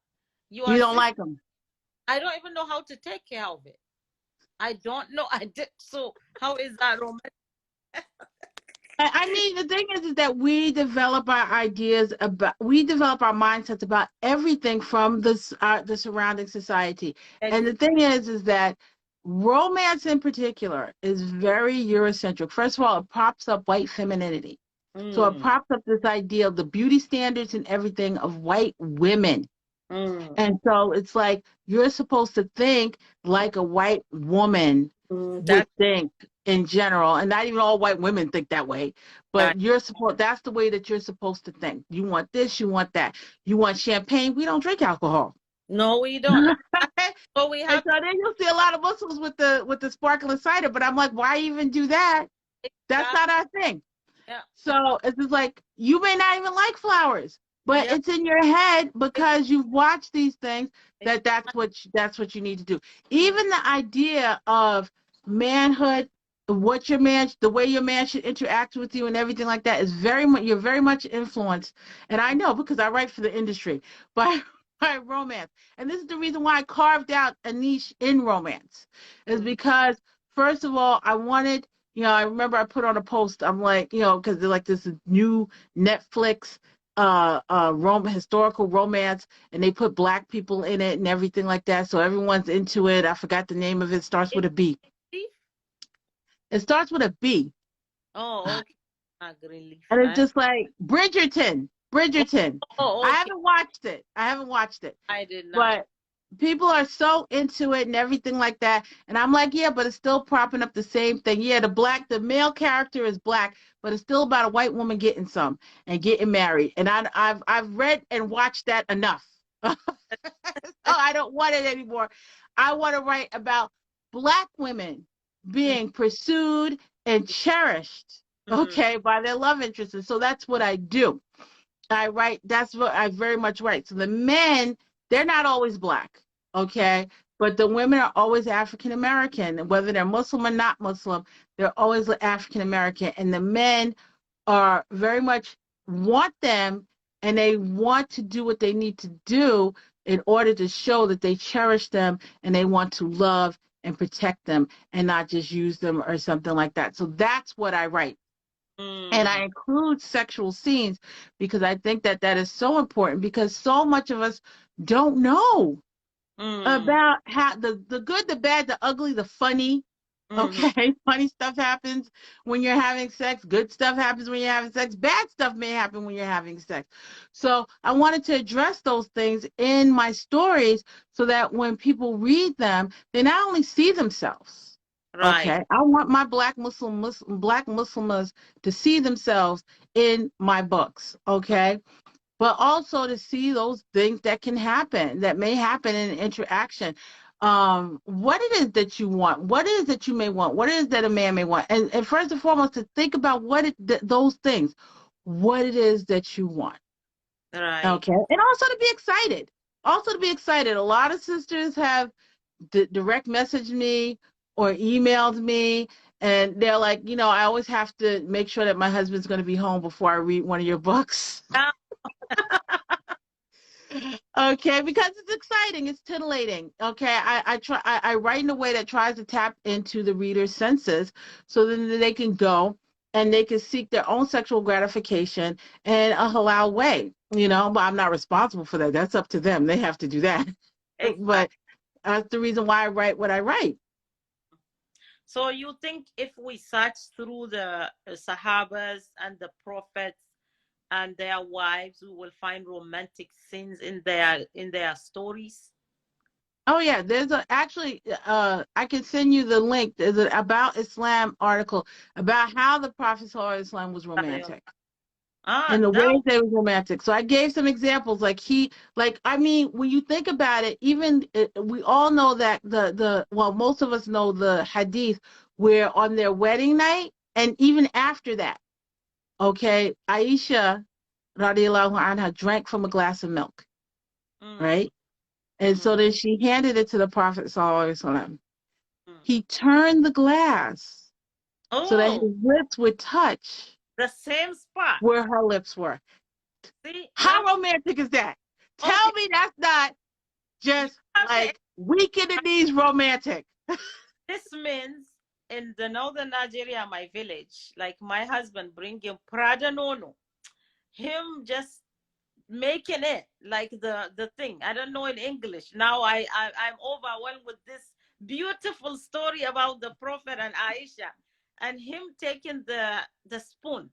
You You are don't sister. like them. I don't even know how to take care of it. I don't know. I did. So how is that romantic? I mean, the thing is that we develop our mindsets about everything from the surrounding society. And the thing is that romance in particular is very Eurocentric. First of all, it props up white femininity. So it Mm, props up this idea of the beauty standards and everything of white women. mm, And so it's like you're supposed to think like a white woman would that think in general. And not even all white women think that way, right. but that's the way that you're supposed to think. You want this, you want that. You want champagne. We don't drink alcohol. No, we don't. So we And have so then you'll see a lot of Muslims with the sparkling cider, but I'm like, why even do that? That's not exactly. our thing. Yeah. So it's just like you may not even like flowers, but Yeah. it's in your head because you've watched these things that Exactly. that's what you need to do. Even the idea of manhood, what your man, the way your man should interact with you and everything like that is very much, you're very much influenced. And I know because I write for the industry by, by romance. And this is the reason why I carved out a niche in romance, is because first of all, I wanted, I remember I put on a post, I'm like, because they're like this new Netflix historical romance, and they put black people in it and everything like that. So everyone's into it. I forgot the name of it. Starts with a B. It starts with a B. Oh, okay. Not Greenleaf. And it's just like Bridgerton. Bridgerton. Oh, I okay. haven't watched it. I haven't watched it. I did not. But people are so into it and everything like that. And I'm like, yeah, but it's still propping up the same thing. Yeah, the male character is black, but it's still about a white woman getting some and getting married. And I've read and watched that enough. So I don't want it anymore. I want to write about black women being pursued and cherished, okay, by their love interests. And so that's what I do. I write, that's what I very much write. So the men, they're not always black, okay? But the women are always African American. Whether they're Muslim or not Muslim, they're always African American. And the men are very much want them, and they want to do what they need to do in order to show that they cherish them and they want to love and protect them and not just use them or something like that. So that's what I write. And I include sexual scenes because I think that that is so important, because so much of us don't know about how the good, the bad, the ugly, the funny. Okay, funny stuff happens when you're having sex. Good stuff happens when you're having sex. Bad stuff may happen when you're having sex. So I wanted to address those things in my stories so that when people read them, they not only see themselves. Right. Okay, I want my black Muslims to see themselves in my books. Okay, but also to see those things that can happen, that may happen in interaction. What it is that you want, what it is that you may want, what it is that a man may want, and first and foremost to think about those things, what it is that you want. Right. Okay, and also to be excited. Also to be excited. A lot of sisters have direct messaged me or emailed me, and they're like, I always have to make sure that my husband's going to be home before I read one of your books. Okay, because it's exciting, it's titillating. Okay, I write in a way that tries to tap into the reader's senses, so then they can go and they can seek their own sexual gratification in a halal way. But I'm not responsible for that. That's up to them. They have to do that. Exactly. But that's the reason why I write what I write. So you think if we search through the Sahabas and the prophets and their wives, we will find romantic scenes in their stories? Oh yeah, there's actually I can send you the link. There's an About Islam article about how the Prophet ﷺ was romantic. And the ways they was romantic. So I gave some examples, like when you think about it, even we all know that well, most of us know the hadith where on their wedding night and even after that, okay, Aisha radiallahu anha drank from a glass of milk, right? And so then she handed it to the Prophet sallallahu alaihi wasallam. He turned the glass so that his lips would touch the same spot where her lips were. See, how romantic is that? Tell me that's not just like weak in the knees romantic. This means in the northern Nigeria, my village, like my husband bring him Prada Nono, him just making it like the thing. I don't know in English. Now I'm overwhelmed with this beautiful story about the Prophet and Aisha, and him taking the spoon,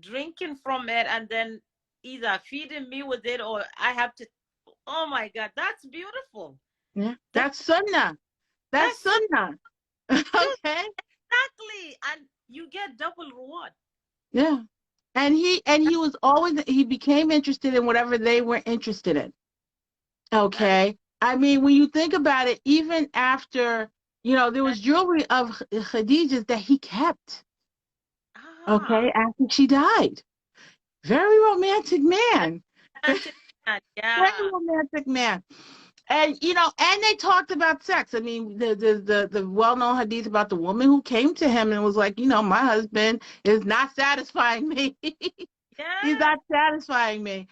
drinking from it, and then either feeding me with it or I have to. Oh my God, that's beautiful. Yeah, that's sunnah. That's sunnah. Okay. Exactly, and you get double reward. Yeah. And he became interested in whatever they were interested in. Okay. I mean, when you think about it, even after, there was jewelry of Khadija's that he kept. Okay, after she died. Very romantic man. Yeah. Very romantic man. And and they talked about sex. I mean, the well-known hadith about the woman who came to him and was like, my husband is not satisfying me. He's Yeah. not satisfying me.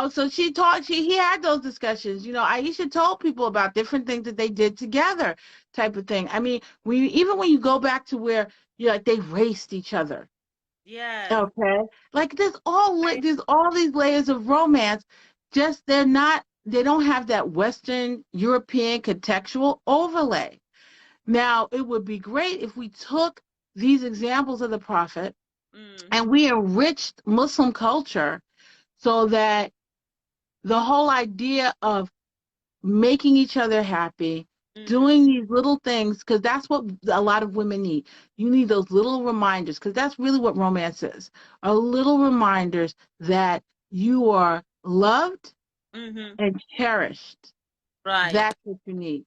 So she taught he had those discussions. Aisha told people about different things that they did together, type of thing. I mean, even when you go back to where like they raced each other. Yes. Okay. Like Right. there's all these layers of romance. Just they don't have that Western European contextual overlay. Now, it would be great if we took these examples of the Prophet and we enriched Muslim culture so that the whole idea of making each other happy, Mm-hmm. doing these little things, because that's what a lot of women need. You need those little reminders, because that's really what romance is. Are little reminders that you are loved Mm-hmm. and cherished. Right. That's what you need.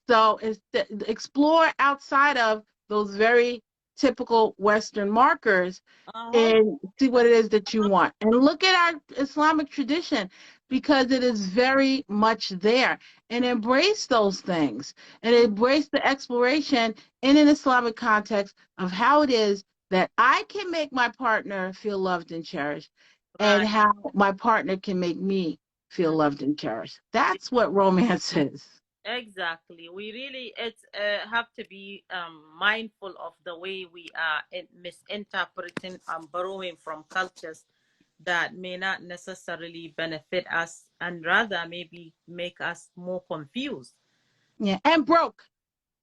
So it's explore outside of those very typical Western markers Uh-huh. and see what it is that you want. And look at our Islamic tradition because it is very much there. And embrace those things and Mm-hmm. embrace the exploration in an Islamic context of how it is that I can make my partner feel loved and cherished and Right. how my partner can make me feel Mm-hmm. loved and cherished. That's what romance is. Exactly. We really it's have to be mindful of the way we are misinterpreting and borrowing from cultures that may not necessarily benefit us and rather maybe make us more confused. Yeah, and broke.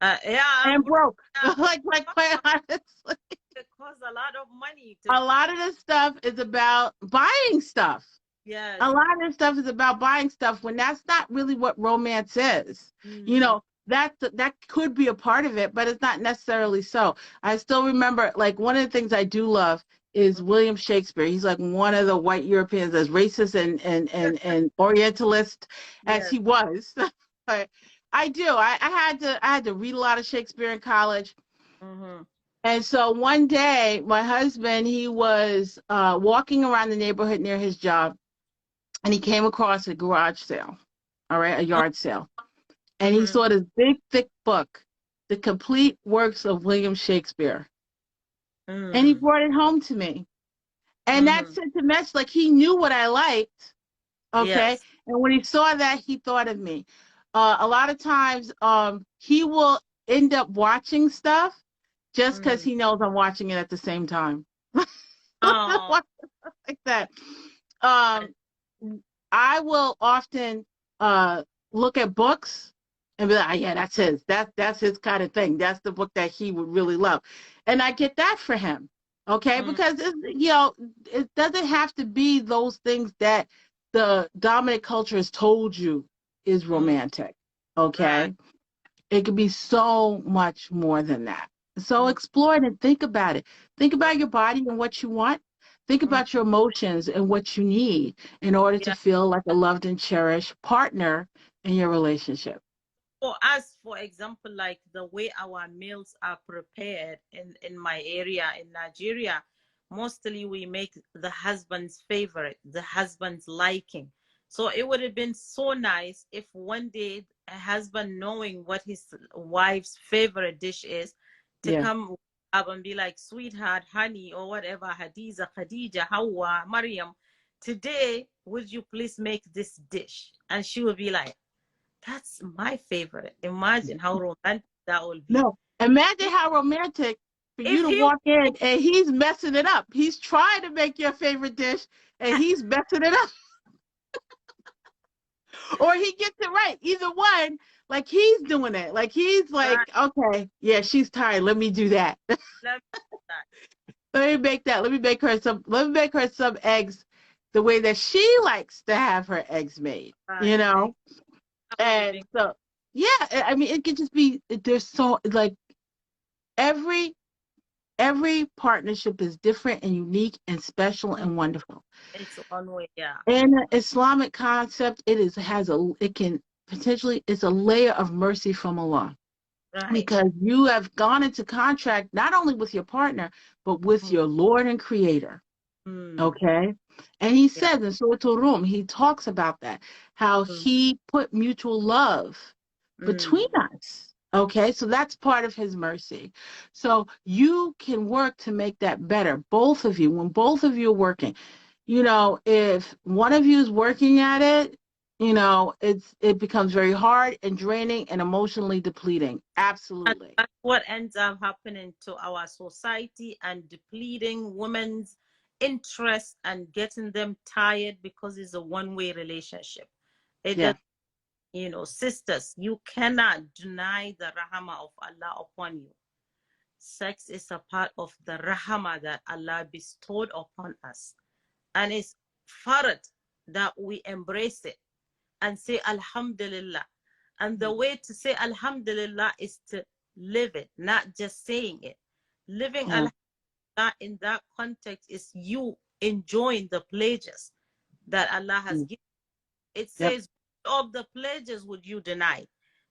Yeah, And broke. yeah, Like quite honestly. it costs a lot of money to. A lot of this stuff is about buying stuff. Yes. A lot of this stuff is about buying stuff when that's not really what romance is. Mm-hmm. That could be a part of it, but it's not necessarily so. I still remember, like, one of the things I do love is William Shakespeare. He's like one of the white Europeans, as racist and Orientalist as Yes. he was. But I do. I had to read a lot of Shakespeare in college. Mm-hmm. And so one day, my husband, he was walking around the neighborhood near his job, and he came across a garage sale, all right, a yard sale. And he Mm-hmm. saw this big, thick book, The Complete Works of William Shakespeare. And he Mm-hmm. brought it home to me. And that Mm-hmm. sent a message, like he knew what I liked, okay? Yes. And when he saw that, he thought of me. A lot of times, he will end up watching stuff just because Mm-hmm. he knows I'm watching it at the same time. Oh. Like that. Um, I will often look at books and be like, "Ah, yeah, that's his. That's his kind of thing. That's the book that he would really love," and I get that for him. Okay, Mm-hmm. because it doesn't have to be those things that the dominant culture has told you is Mm-hmm. romantic. Right. Okay, it could be so much more than that. So Mm-hmm. explore it and think about it. Think about your body and what you want. Think Mm-hmm. about your emotions and what you need in order to Yeah. feel like a loved and cherished partner in your relationship. For us, for example, like the way our meals are prepared in my area in Nigeria, mostly we make the husband's favorite, the husband's liking. So it would have been so nice if one day a husband, knowing what his wife's favorite dish is, to Yeah. come up and be like, sweetheart, honey, or whatever, Hadiza, Khadija, Hauwa, Maryam, today, would you please make this dish? And she would be like, that's my favorite. Imagine how romantic that will be. No. Imagine how romantic for you If to he, walk in and he's messing it up. He's trying to make your favorite dish and he's messing it up. Or he gets it right. Either one, like he's doing it. Like he's right, like, okay, yeah, she's tired. Let me do that. let me do that. Let me make that. Let me make her some eggs the way that she likes to have her eggs made, Right. you know? That would have And been so yeah, I mean it could just be there's so like every every partnership is different and unique and special mm, and wonderful. it's one way, yeah. In the Islamic concept, it can potentially it's a layer of mercy from Allah. Right. Because you have gone into contract not only with your partner, but with Mm, your Lord and Creator. Mm. Okay. And he Yeah. says in Surah Rum, he talks about that, how Mm. he put mutual love between Mm. us. Okay. So that's part of his mercy. So you can work to make that better. Both of you, when both of you are working, if one of you is working at it, it becomes very hard and draining and emotionally depleting. And Absolutely. that's what ends up happening to our society and depleting women's interest and getting them tired because it's a one-way relationship. It Yeah. does, sisters, you cannot deny the rahmah of Allah upon you. Sex is a part of the rahmah that Allah bestowed upon us. And it's farad that we embrace it and say Alhamdulillah. And the way to say Alhamdulillah is to live it, not just saying it. Living Yeah. Alhamdulillah in that context is you enjoying the pleasures that Allah has given. It Yep. says, of the pleasures would you deny?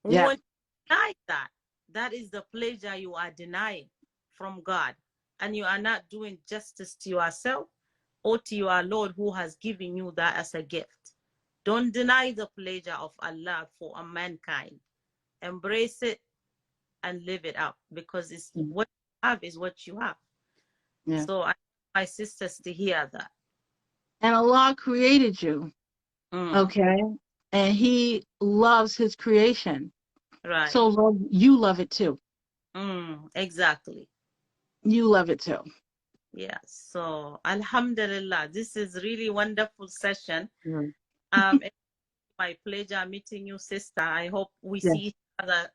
Yeah. When you deny that, that is the pleasure you are denying from God. And you are not doing justice to yourself or to your Lord who has given you that as a gift. Don't deny the pleasure of Allah for a mankind. Embrace it and live it out because it's Yeah. what you have is what you have. Yeah. So I want my sisters to hear that. And Allah created you. Mm, Okay. And he loves his creation. right. So you love it too. Exactly. You love it too. Yeah. So Alhamdulillah, this is really wonderful session. Yeah. It's my pleasure meeting you, sister. I hope we see Yes. each other.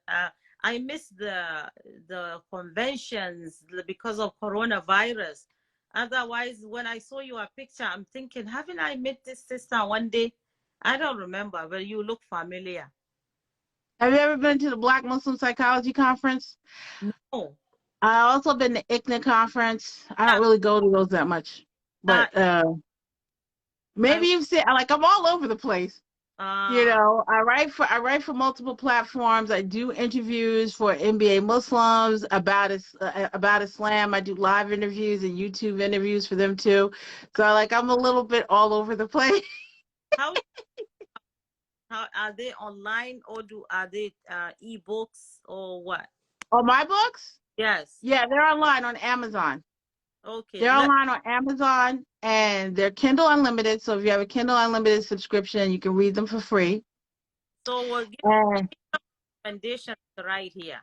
I miss the conventions because of coronavirus. Otherwise, when I saw your picture, I'm thinking, haven't I met this sister one day? I don't remember, but you look familiar. Have you ever been to the Black Muslim Psychology Conference? No. I also been to ICNA conference. I don't Yeah, really go to those that much, uh, but I maybe you've seen. Like I'm all over the place. uh I write for multiple platforms. I do interviews for NBA Muslims about Islam. I do live interviews and YouTube interviews for them too. So I'm a little bit all over the place. how how are they online or are they ebooks or what? Oh, my books? Yes. Yeah, they're online on Amazon. Okay. They're online on Amazon and they're Kindle Unlimited. So if you have a Kindle Unlimited subscription, you can read them for free. So we'll give And recommendations right here.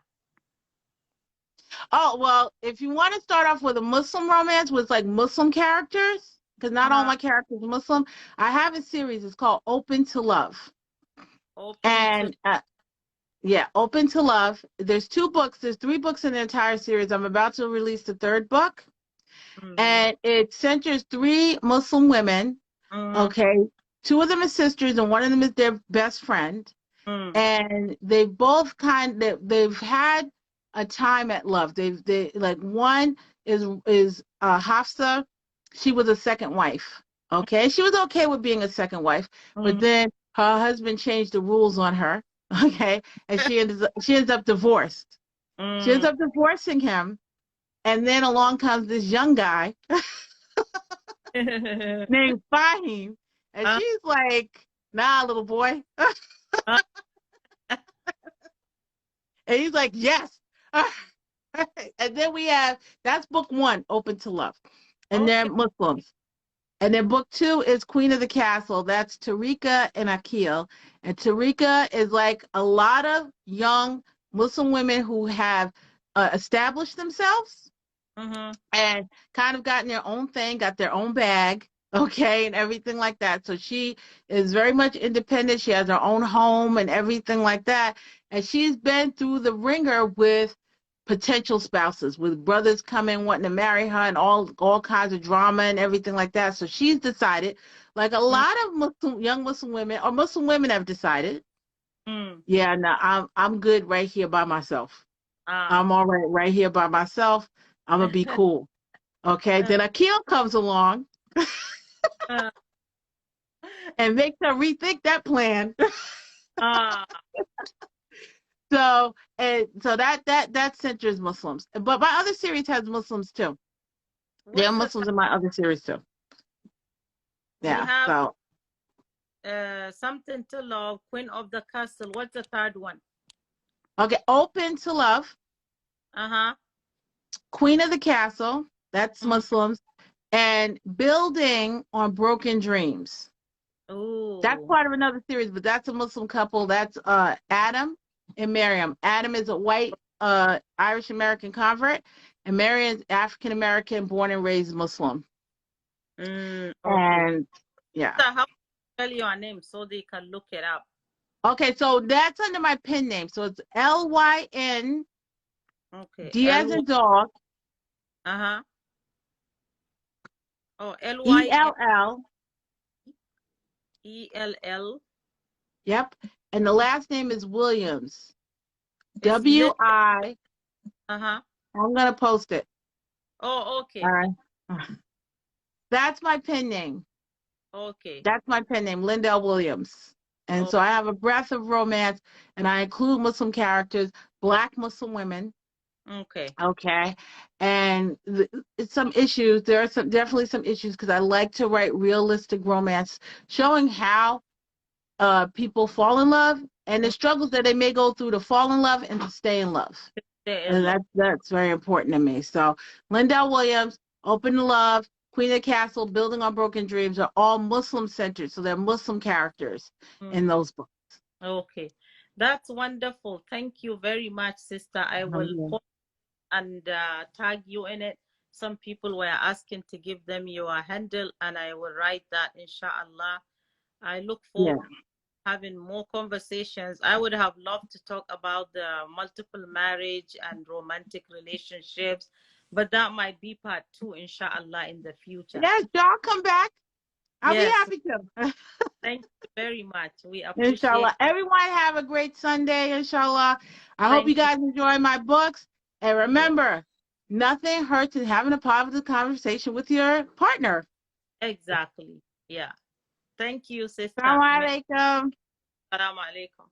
oh, well, if you want to start off with a Muslim romance with Muslim characters, because not all Uh-huh. my characters are Muslim, I have a series. It's called Open to Love. Open to And yeah, Open to Love. There's two books. There's three books in the entire series. I'm about to release the third book. mm-hmm. And it centers three Muslim women. Mm-hmm. Okay. Two of them are sisters, and one of them is their best friend. Mm-hmm. And they both they've had a time at love. They like one is Hafsa. She was a second wife. Okay, she was okay with being a second wife, but Mm-hmm. then her husband changed the rules on her. Okay, and she ends up divorced. She ends Mm-hmm. up divorcing him, and then along comes this young guy named Fahim, and uh, she's like, "Nah, little boy," uh, and he's like, "Yes." And then that's book one, Open to Love. And they're okay. Muslims. And then book two is Queen of the Castle. That's Tariqa and Akil. And Tariqa is like a lot of young Muslim women who have established themselves Mm-hmm. and kind of gotten their own thing, got their own bag, okay, and everything like that. So she is very much independent. She has her own home and everything like that. And she's been through the ringer with potential spouses, with brothers coming wanting to marry her and all kinds of drama and everything like that. So she's decided, like a lot of young Muslim women or Muslim women have decided, Mm-hmm. yeah, no, I'm good right here by myself. Ah. I'm all right here by myself. I'm gonna be cool. Okay, then Akil comes along and makes her rethink that plan. Ah. So that centers Muslims. But my other series has Muslims too. There are What's the Muslims in my other series too. We Yeah. have So something to love, Queen of the Castle. What's the third one? okay, Open to Love, Uh-huh. Queen of the Castle, that's Mm-hmm. Muslims, and Building on Broken Dreams. That's Oh. part of another series, but that's a Muslim couple. That's Adam and Miriam. Adam is a white Irish American convert, and Miriam's African American, born and raised Muslim. Okay. And yeah. So how to spell your name so they can look it up? Okay, so that's under my pen name. So it's Lyn, Okay. D as in dog, Uh-huh. Oh, ELL. Lynnell. Yep. And the last name is Williams. It's Lynn. WI. Uh-huh. I'm gonna post it. Oh, All okay. right. That's my pen name. Okay. That's my pen name, Lindell Williams. And Oh, so I have a breadth of romance, and I include Muslim characters, Black Muslim women. okay. Okay. And it's some issues. There are definitely some issues because I like to write realistic romance, showing how people fall in love and the Mm, struggles that they may go through to fall in love and to stay in love. Stay in And love. that's very important to me. So Lindell Williams, Open to Love, Queen of the Castle, Building on Broken Dreams are all Muslim centered. So they're Muslim characters in Mm, those books. Okay. That's wonderful. Thank you very much, sister. I will Yeah. post and tag you in it. Some people were asking to give them your handle, and I will write that, inshallah. I look Yeah. forward to having more conversations. I would have loved to talk about the multiple marriage and romantic relationships, but that might be part two, inshallah, in the future. Yes, y'all come back. I'll be Yes, happy to. thank you very much. We appreciate. Inshallah. Everyone have a great Sunday, inshallah. I hope you Thank you. guys enjoy my books. And Yeah, remember, nothing hurts in having a positive conversation with your partner. exactly. Yeah. Thank you, sister. Assalamu alaikum. Assalamu alaikum.